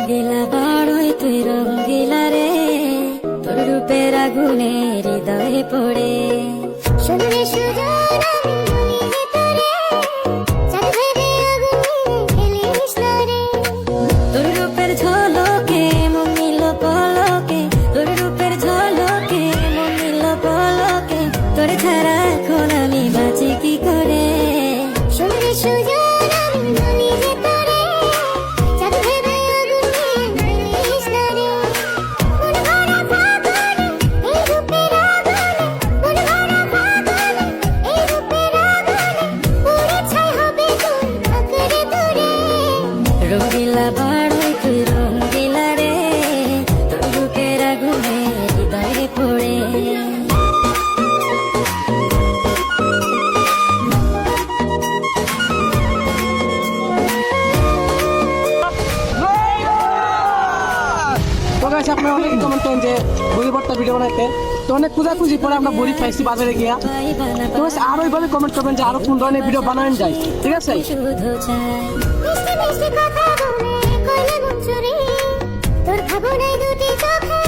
রঙ্গিলা বড়ই তুই রঙ্গিলা রে, তোর রূপের আগুনে হৃদয়ে পড়ে। শুনলে সুজন আমি বলি যে তোরে, চাঁদ ভেবে আগুনে খেলিস না রে। তোর রূপের ঝলকে মন নিল পলকে, তোর রূপের ঝলকে মন নিল পলকে, তোর ছাড়া এখন আমি বাঁচি কি করে। শুনলে সুজন আমি বলি যে তোরে, চাঁদ ভেবে আগুনে খেলিস না রে। মন ভরা ফাগুনে এই রূপের আগুনে, মন ভরা ফাগুনে এই রূপের আগুনে, পুড়ে ছাই হবে তোর আঁকড়ে ধরে। রঙ্গিলা বড়ই তুই রঙ্গিলা রে, তোর রূপের আগুনে হৃদয়ে পড়ে। তো গাইস আপনারা অনেক কমেন্ট করেন যে বড়ি ভর্তা ভিডিও বানাইতে, তো অনেক খোঁজাখুঁজি পরে আমরা বড়ি পাইছি বাজারে গিয়া। তো গাইস আরো এইভাবে কমেন্ট করবেন যে আরো কোন ধরনের ভিডিও বানানো যায়, ঠিক আছে? শুধু চাই মিষ্টি মিষ্টি কথা বলে কইলে মন চুরি, তোর ভাবনায় দুটি চোখে